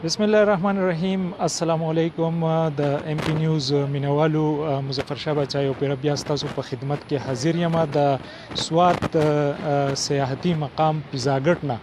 بسم الله الرحمن الرحیم. السلام علیکم. د ام پی نیوز مینوالو مظفر شاه بچای او پیر بیا تاسو په خدمت کې حاضر یم د سوات سیاحتي مقام پیزاګټ نه.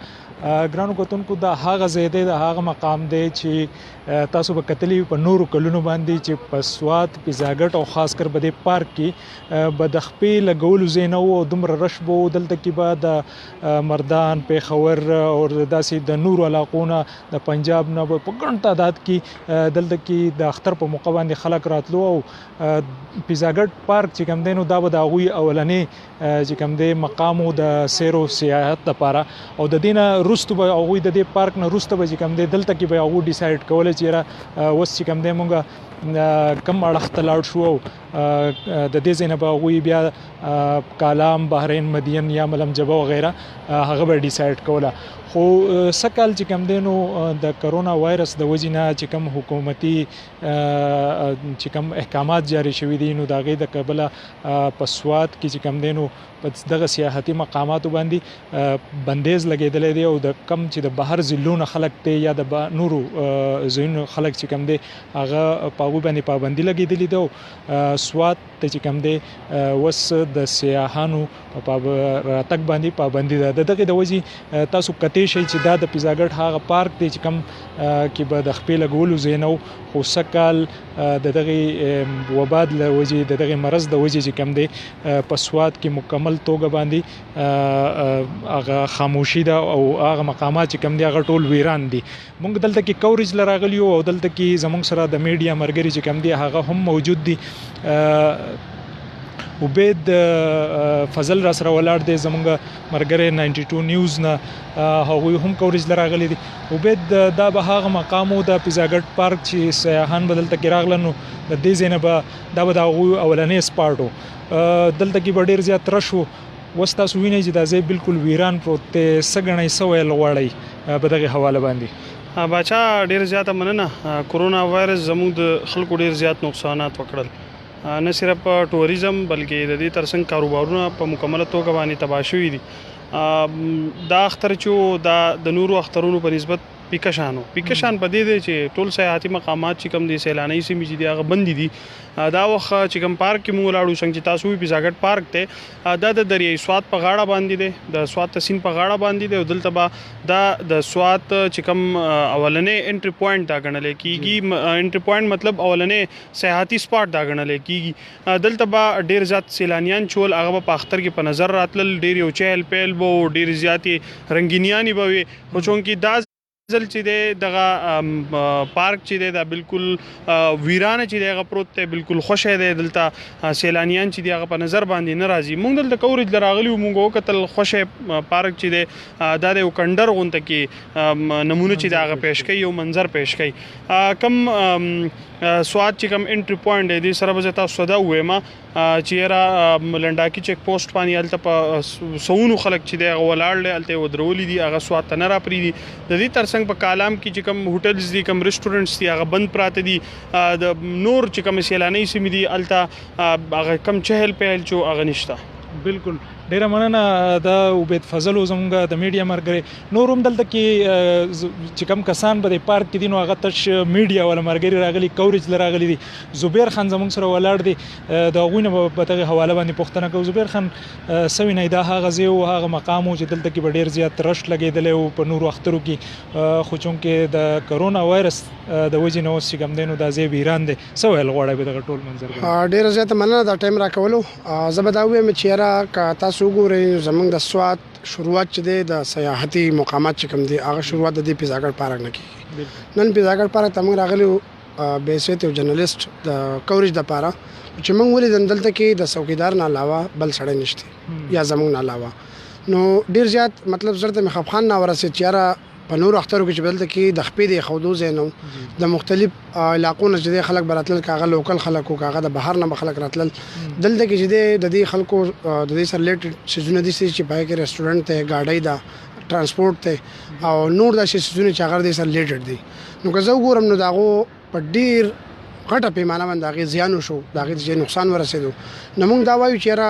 ګرانو کتونکو د هغه زیاده د هغه مقام دی چې تاسو به کتلی په نورو کلونو باندې چې په سوات پیزاګټ او خاص کر بده پارک کې به د خپې لګولو زینو او دومره رش بو دلته کې به د مردان پیښور او داسې د نورو علاقونو د پنجاب نه په ګڼ تعداد کې دلته کې د اختر په موقع باندې خلک راتلو او پیزاګټ پارک چې کوم دی نو دا به د هغوی اولنې چې کوم دی مقام د سیر او سیاحت لپاره او د دینه روستو به هغوی د دې پارک نه روسته به چې کوم دی دلته کې به هغوی ډیسایډ کولی چې یاره اوس چې کوم دی مونږ کم اړخ ته لاړ شو او د دې ځای نه به هغوی بیا کالام، بحرین، مدین یا ملم جبه وغیره هغه به ډیسایډ کوله. خو سکل چې کوم دی نو د کرونا وایرس د وجې نه چې کوم حکومتي چې کوم احکامات جاری شوي دي نو د هغې د کبله په سوات کې چې کوم دی نو په دغه سیاحتي مقاماتو باندې بندیز لګېدلی دی او د کم چې د بهر ضلعونو خلک دی یا د نورو ځایونو خلک چې کوم دی هغه په هغوی باندې پابندي لګېدلې ده او سوات ته چې کوم دی اوس د سیاحانو په راتګ باندې پابندي ده. د دغې د وجې تاسو کتلی شئ چې دا د پیزاګټ هغه پارک دی چې کوم کې به د خپې لګولو ځای نه و، خو سږ کال د دغې وبا له وجې د دغې مرض د وجې چې کوم دی په سوات کې مکمل توګه باندې هغه خاموشي ده او هغه مقامات چې کوم دي هغه ټول ویران دي. موږ دلته کې کوریج لراغلی او دلته کې زموږ سره د میډیا مرګري چې کوم دي هغه هم موجود دي. عبید فضل را سره ولاړ دی زموږ مرګري 92 نیوز نه، هغوی هم کوریج لراغلی دي. عبید دا به هغه مقام او د پیزاګټ پارک چې سیاحان به دلته کې راغله نو د دې ځای نه به دا به د هغوی اولنی سپاټ و. دلته کې به ډېر زیات رش و. اوس تاسو وینئ چې دا ځای بالکل ویران پروت دی. څه ګڼئ، څه ویل غواړئ په دغې حواله باندې؟ باچا ډېر زیاته مننه. کرونا وایرس زموږ د خلکو ډېر زیات نقصانات وکړل، نه صرف ټوریزم بلکې د دې ترڅنګ کاروبارونه په مکمله توګه باندې تباه شوي دي. دا اختر چې دا د نورو اخترونو په نسبت پیکشان په دې دی چې ټول سیاحتي مقامات چې کوم دي سیلاني سیمې چې دي هغه بندې دي. دا وخت چې کوم پارک کې موږ لاړو څنګه چې تاسو وی پیزاګټ پارک ته دا د دریای سوات په غاړه باندې دی، د سوات تسین په غاړه باندې دی او دلته به دا د سوات چې کوم اولنې انټری پوینټ دا ګڼل کېږي. انټری پوینټ مطلب اولنې سیاحتي سپاټ دا ګڼل کېږي. دلته به ډېر زیات سیلانیان چول هغه په اختر کې په نظر راتلل، ډېر یو چهل پهل به ډېر زیاتې رنګینیانې به وي. خو چونکې دا ځل چې دی دغه پارک چې دی دا بالکل ویرانه چې دی هغه پروت دی، بالکل خوشی دی. دلته سیلانیان چې دی هغه په نظر باندې نه راځي. موږ دلته کوریج لراغلي وو، موږ وکتل خوشی پارک چې دی دا د یو کنډر غونته کې نمونه چې دی هغه پیش کوي، یو منظر پیش کوي. کم سوات چې کوم انټری پوینټ دی دې سره به زه تاسو ته دا ووایم چې یاره لنډاکي چیک پوسټ باندې هلته په سوونو خلک چې دی هغه ولاړ دی، هلته یې ودرولي دي، هغه سوات ته نه راپرېږدي. د دې ترڅنګ په کالام کې چې کوم هوټلز دي، کوم ریسټورنټس دي هغه بند پراته دي. د نور چې کوم سیلاني سیمې دي هلته هغه کم چهل پهل چې هغه نشته. بالکل ډیره مننه. دا عبید فضل زموږ د میډیا مرګري. نور هم دلته کې چې کوم کسان به د پارک کې دي نو هغه تش میډیا ولا مرګري راغلي، کوریج لراغلي دي. زبیر خان زموږ سره ولاړ دی، د هغوی نه به په دغې حواله باندې پوښتنه کوو. زبیر خان څه وینئ، دا هغه ځای و هغه مقام و چې دلته کې به ډېر زیات رش لګېدلی و په نورو اخترو کې، خو چونکې د کرونا وایرس د وجې نه اوس چې کوم دی نو دا ځای ویران دی. څه ویل غواړئ په دغه ټول منظر باندې؟ ډېره زیاته مننه دا ټایم راکولو. زه به دا ووایم چې یاره که تاسو وګورئ زموږ د سوات شروعات چې دی د سیاحتي مقامات چې کوم دي هغه شروعات د دې پیزاګټ پارک نه کېږي. نن پیزاګټ پارک ته موږ راغلي وو بیسیت یو جرنالست د کوریج دپاره چې موږ ولیدل دلته کې د څوکیدار نه علاوه بل سړی نشته یا زموږ نه علاوه. نو ډېر زیات مطلب زر ته مې خفخان نه ورسېد چې یاره په نورو اخترو کې چې دلته کې د خپې د ایښودو ځای نه و، د مختلف علاقو نه چې دی خلک به راتلل، که هغه لوکل خلک و که هغه د بهر نه به خلک راتلل. دلته کې چې دی د دې خلکو د دې سره ریلیټډ څیزونه دي چې په هغې کې رسټورنټ دی، ګاډۍ ده، ترانسپورټ دی او نور داسې څیزونه چې هغه د دې سره ریلیټډ دي. نو که زه وګورم نو د هغو په ډېر غټه پیمانه باندې د هغې زیان وشو، د هغې ته نقصان ورسېدو. نو موږ دا وایو چې یاره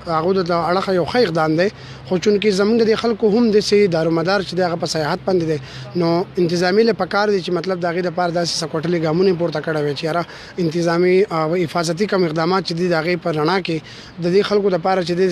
هغه د اړه یو ښه اقدام دی خو چونکې زمونږ د خلکو هم د سي دارومدار چې دغه په سیاحت باندې دی نو انتظامی له پکار دي چې مطلب دغه د پاره داسې سکوټلي ګامونه پورته کړه وي چې را انتظامی او حفاظتي کوم اقدامات چې دغه په رڼا کې د دې خلکو د پاره چې د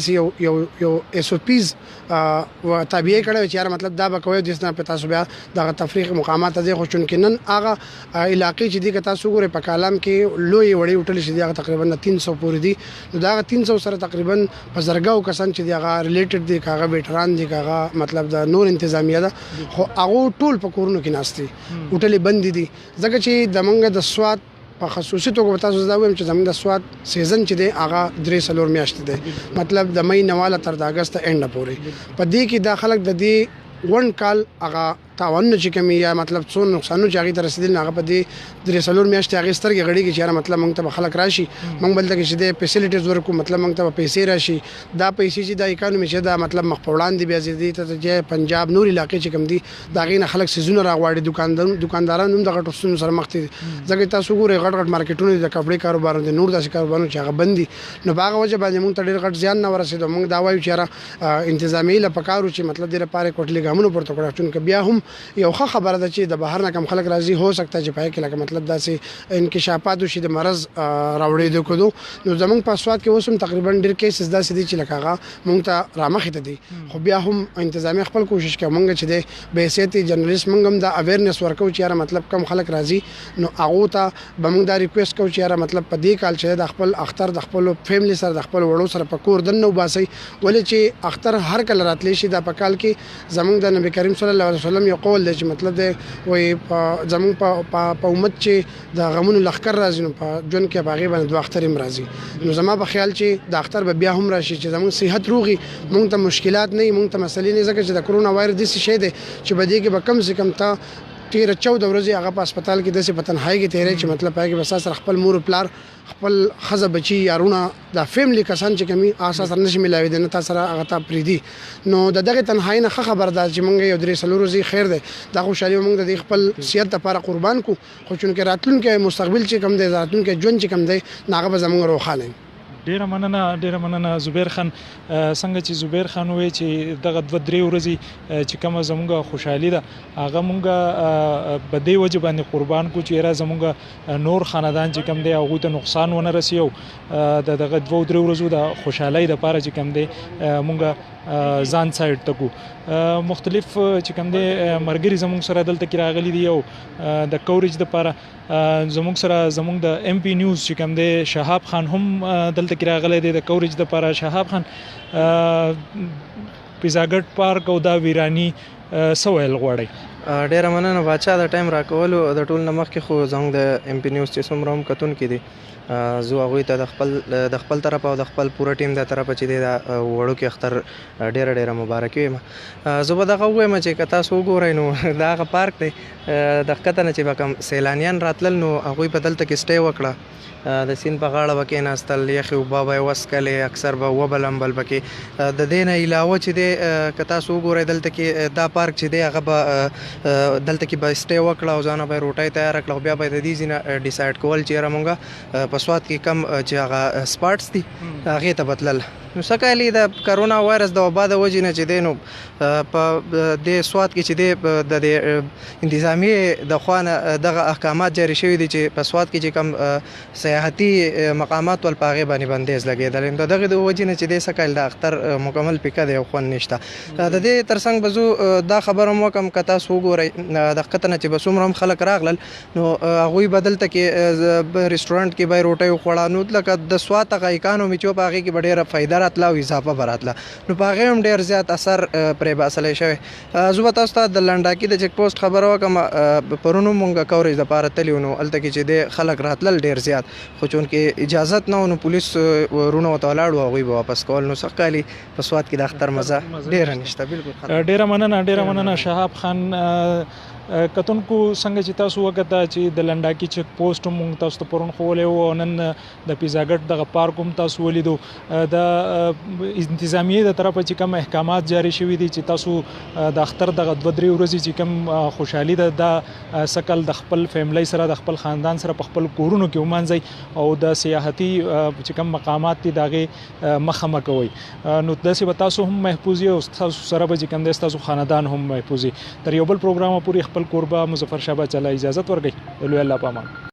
یو اس او پیز او تابع کړه چې را مطلب دا به کوي د سنا په تاسو بیا دغه تفریح مقامات دي خو چونکې نن هغه علاقې چې دغه تاسو ګوره په کالام کې لوی وړي هوټل چې دغه تقریبا 300 پورې دي نو دا 300 سره تقریبا په زرګاو کسان چې دغه ریلیټډ دي کاغه ویټران دي کاغه مطلب د نور انتظامیه ده خو هغه ټول په کورونو کې ناشتي هوټل بند دي ځکه چې د منګه د سواد په خصوصي توګه تاسو دا وایم چې زموږ د سواد سیزن چې دی هغه 3 میاشتې دی مطلب د مې نواله تر د اگست انډ پورې په دې کې د خلک د دې ون کال هغه تاوان چې کمی یا مطلب څو نقصانو چې هغه تر رسیدل هغه په دې 3 میاشتې هغه سترګې غړي کې چې مطلب موږ ته خلک راشي موږ بل ته چې د فیسیلیټیز ورکو مطلب موږ ته پیسې راشي دا پیسې چې د اکانومي چې دا مطلب مخپوړان دي بیا زیاتې ته چې پنجاب نور علاقې چې کم دي دا غینه خلک سيزونه راغواړي دکانداران هم د غټو سره مخ دي ځکه تاسو ګورئ غټ مارکیټونه د کپړې کاروبار دي نور داسې کاروبارونه چې هغه بندي نو باغ وجه باندې موږ ته ډېر غټ زیان نه ورسېدو موږ دا وایو چې را انتظامی له پکارو چې مطلب د لپاره کوټلي ګامونو پورته کړو چې بیا هم یو ښه خبره ده چې د بهر نه کم خلک راځي هو سکتا چې پای کې لکه مطلب داسې انکشافات وشي د مرض راوړې د کودو نو زمونږ په سواد کې اوسم تقریبا ډېر کیسز داسې دي چې لکه هغه مونږ ته رامخې ته دي خو بیا هم انتظامی خپل کوشش کوي مونږ چې د بیسيتي جرنالست مونږ هم دا اویرنس ورکو چې یاره مطلب کم خلک راځي نو هغه ته به مونږ دا ریکوست کوو چې یاره مطلب په دې کال چې د خپل اختر د خپل فیملی سره د خپل وړو سره په کور دنه وباسي ولې چې اختر هر کله راتلی شي د په کال کې زمونږ د نبی کریم صلی الله علیه وسلم یو قول دی چې مطلب وي زمون په امت چې د غمونو لخر راځي نو په جون کې باغې باندې دوه اختر مرضی نو زما په خیال چې د اختر به بیا هم راشي چې زمون صحت روغي مونږ ته مشکلات نه مونږ ته مسلې نه ځکه چې د کرونا وایرس د شي دی چې بده کې به کم سے کم تا 13-14 ورځې هغه په هسپتال کې د په تنهایی کې تیرې چې مطلب پای کې بس سره خپل مور پلار خپل خزه بچي یارونه د فیملی کسان چې کمی اساس نشي ملاوي د نتا سره هغه ته پریدي نو دغه تنهایی نه خبردار چې مونږ یو درې سلورځي خیر ده دا خوشالي مونږ د خپل صحت لپاره قربان کو خو چونکه راتلونکي مستقبل چې کم دی راتلونکي ژوند چې کم دی ناغه به زمونږ روخانه ډیره مننه زبیر خان څنګه چې زبیر خان وایي چې دغه 2-3 ورځې چې کوم زمونږه خوشحالي ده هغه مونږه په دې وجه باندې قربان کو چې را زمونږه نور خاندان چې کم دی هغه ته نقصان ونه رسیو دغه 2-3 ورځو د خوشحالي د پاره چې کم دی مونږه ځان سایډ تکو مختلف چې کم دی مرګري زمونږ سره دلته کې راغلي دي او د کوریج د پاره زمونږ سره زمونږ د ایم پی نیوز چې کم دی شهاب خان هم دلته کې راغلی دی د کوریج د پاره شهاب خان پیزاګټ پارک او دا ویرانی سویل غوړی ډیره مننه بچا د ټایم راکولو د ټول نمخ کې خو زموږ د ایم پی نیوز چې څومره هم کتون کې دي زه هغوی ته د خپل طرف او د خپل پوره ټیم د طرفه چې دی د وړو کې اختر ډیره مبارکي وایم زه به دغه ووایم چې که تاسو وګورئ نو د هغه پارک دی د ښکته نه چې به کوم سیلانیان راتلل نو هغوی په دلته کې سټې وکړه د سیند په غاړه به کېناستل یخې اوبه به یې وڅښلې اکثر به وبه لمبل پکې د دې نه علاوه چې دی که تاسو وګورئ دلته کې دا پارک چې دی هغه به دلته کې به سټې وکړه او ځانه به یې روټۍ تیاره کړه او بیا به یې د دې ځینه ډیسایډ کول چې یاره مونږ په سواد کې کم چې هغه سپاټس دي هغې ته به تلل نو څه کالي د کرونا وایرس د وبا د وجې نه چې دی نو په دې سواد کې چې دی د انتظامی د خوا نه دغه احکامات جاري شوي دي چې په سواد کې چې کم سیاحتي مقامات ول په هغې باندې بندیز لګېدلی نو د دغې د وجې نه چې دی څه کال د اختر مکمل پیکه دی او خوند نشته د دې تر څنګ به زه دا خبره هم وکړم که تاسو وګورئ د ښکته نه چې به څومره هم خلک راغلل نو هغوی به دلته کې رسټورانټ کې به یې روټۍ وخوړه نو لکه د سواد هغه اکانومي چې په هغې کې به ډېره فایده راتله او اضافه به راتله نو په هغې هم ډېر زیات اثر پرې باسلی شوی زه به تاسو ته د لنډاکي د چیک پوسټ خبره وکړم پرون مونږ کوریج دپاره تلي وو نو هلته کې چې دی خلک راتلل ډېر زیات خو چونکې اجازت نه و نو پولیس ورونه ورته ولاړ وو هغوی به واپس کول نو سږ کالي په سواد کې د اختر مزه ډېره نشته. بالکل ډېره مننه شهاب خان کتونکو څنګه چې تاسو وکړه چې د لنډاکي چک پوسټ مونږ تاسو ته پرون خولې او نن د پیزاګټ دغه پارک هم تاسو ولیدو د انتظامیه د طرفه چې کوم احکامات جاری شوي دي چې تاسو د اختر دغه 2-3 ورځې چې کوم خوشحالي ده د سکل د خپل فیملی سره د خپل خاندان سره په خپل کورونو کې ومانځي او د سیاحتي چې کوم مقامات دي دغه مخه کوي نو داسې به تاسو هم محفوظ او تاسو سره به کوم د تاسو خاندان هم محفوظ تر یو بل پروګرام پورې خپل کوربه مظفر شاه باچا اجازه ورکړي لوی الله پامان.